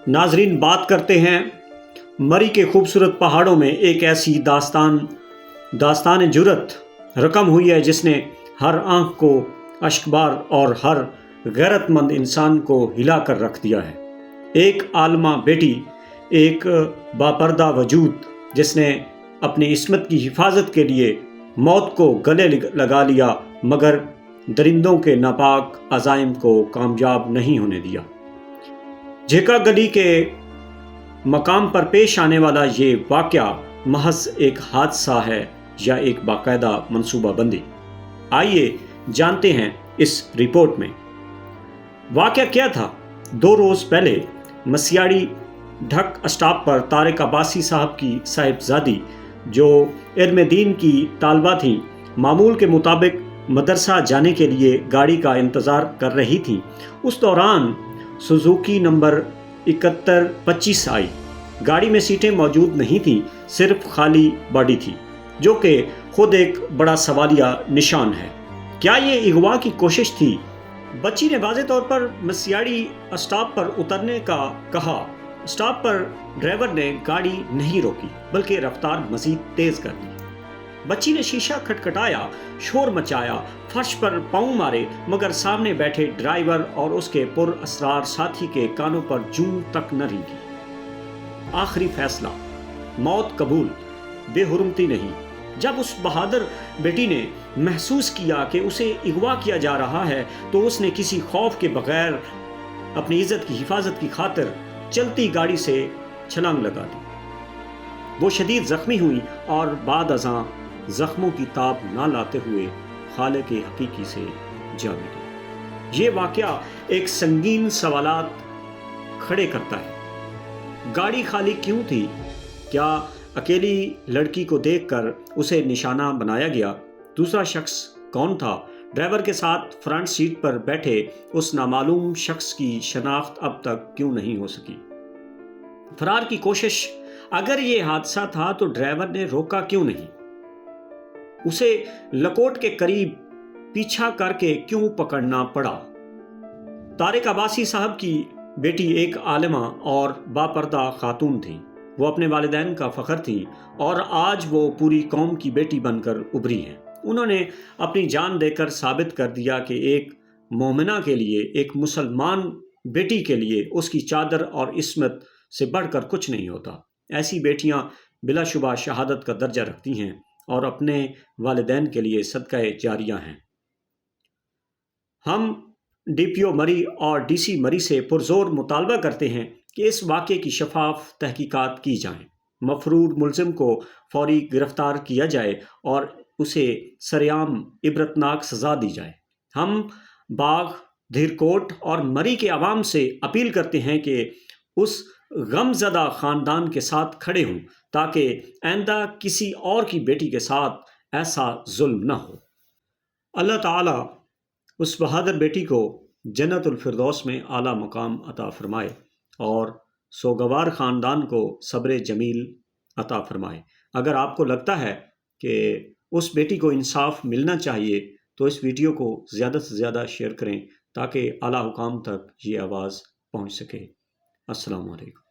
ناظرین، بات کرتے ہیں مری کے خوبصورت پہاڑوں میں ایک ایسی داستان جرت رقم ہوئی ہے جس نے ہر آنکھ کو اشکبار اور ہر غیرت مند انسان کو ہلا کر رکھ دیا ہے۔ ایک عالمہ بیٹی، ایک باپردہ وجود جس نے اپنی عصمت کی حفاظت کے لیے موت کو گلے لگا لیا، مگر درندوں کے ناپاک عزائم کو کامیاب نہیں ہونے دیا۔ جھیکا گلی کے مقام پر پیش آنے والا یہ واقعہ محض ایک حادثہ ہے یا ایک باقاعدہ منصوبہ بندی؟ آئیے جانتے ہیں اس رپورٹ میں۔ واقعہ کیا تھا؟ 2 روز پہلے مسیاڑی ڈھک اسٹاپ پر طارق عباسی صاحب کی صاحبزادی، جو علم دین کی طالبہ تھیں، معمول کے مطابق مدرسہ جانے کے لیے گاڑی کا انتظار کر رہی تھیں۔ اس دوران سوزوکی نمبر 7125 آئی۔ گاڑی میں سیٹیں موجود نہیں تھیں، صرف خالی باڈی تھی، جو کہ خود ایک بڑا سوالیہ نشان ہے۔ کیا یہ اغوا کی کوشش تھی؟ بچی نے واضح طور پر مسیاڑی اسٹاپ پر اترنے کا کہا۔ اسٹاپ پر ڈرائیور نے گاڑی نہیں روکی بلکہ رفتار مزید تیز کر دی۔ بچی نے شیشہ کھٹکھٹایا، شور مچایا، فرش پر پاؤں مارے، مگر سامنے بیٹھے ڈرائیور اور اس کے پر اسرار ساتھی کے کانوں پر جوں تک نہ رینگی۔ آخری فیصلہ، موت قبول، بے حرمتی نہیں۔ جب اس بہادر بیٹی نے محسوس کیا کہ اسے اغوا کیا جا رہا ہے تو اس نے کسی خوف کے بغیر اپنی عزت کی حفاظت کی خاطر چلتی گاڑی سے چھلانگ لگا دی۔ وہ شدید زخمی ہوئی اور بعد ازاں زخموں کی تاب نہ لاتے ہوئے خالق حقیقی سے جا ملی۔ یہ واقعہ ایک سنگین سوالات کھڑے کرتا ہے۔ گاڑی خالی کیوں تھی؟ کیا اکیلی لڑکی کو دیکھ کر اسے نشانہ بنایا گیا؟ دوسرا شخص کون تھا؟ ڈرائیور کے ساتھ فرنٹ سیٹ پر بیٹھے اس نامعلوم شخص کی شناخت اب تک کیوں نہیں ہو سکی؟ فرار کی کوشش، اگر یہ حادثہ تھا تو ڈرائیور نے روکا کیوں نہیں؟ اسے لکوٹ کے قریب پیچھا کر کے کیوں پکڑنا پڑا؟ طارق عباسی صاحب کی بیٹی ایک عالمہ اور باپردہ خاتون تھی۔ وہ اپنے والدین کا فخر تھی اور آج وہ پوری قوم کی بیٹی بن کر ابھری ہیں۔ انہوں نے اپنی جان دے کر ثابت کر دیا کہ ایک مومنہ کے لیے، ایک مسلمان بیٹی کے لیے اس کی چادر اور عصمت سے بڑھ کر کچھ نہیں ہوتا۔ ایسی بیٹیاں بلا شبہ شہادت کا درجہ رکھتی ہیں اور اپنے والدین کے لیے صدقہ جاریہ ہیں۔ ہم ڈی پی او مری اور ڈی سی مری سے پرزور مطالبہ کرتے ہیں کہ اس واقعے کی شفاف تحقیقات کی جائیں، مفرور ملزم کو فوری گرفتار کیا جائے اور اسے سرعام عبرتناک سزا دی جائے۔ ہم باغ، دھیرکوٹ اور مری کے عوام سے اپیل کرتے ہیں کہ اس غم زدہ خاندان کے ساتھ کھڑے ہوں تاکہ آئندہ کسی اور کی بیٹی کے ساتھ ایسا ظلم نہ ہو۔ اللہ تعالیٰ اس بہادر بیٹی کو جنت الفردوس میں اعلیٰ مقام عطا فرمائے اور سوگوار خاندان کو صبر جمیل عطا فرمائے۔ اگر آپ کو لگتا ہے کہ اس بیٹی کو انصاف ملنا چاہیے تو اس ویڈیو کو زیادہ سے زیادہ شیئر کریں تاکہ اعلیٰ حکام تک یہ آواز پہنچ سکے۔ السلام علیکم۔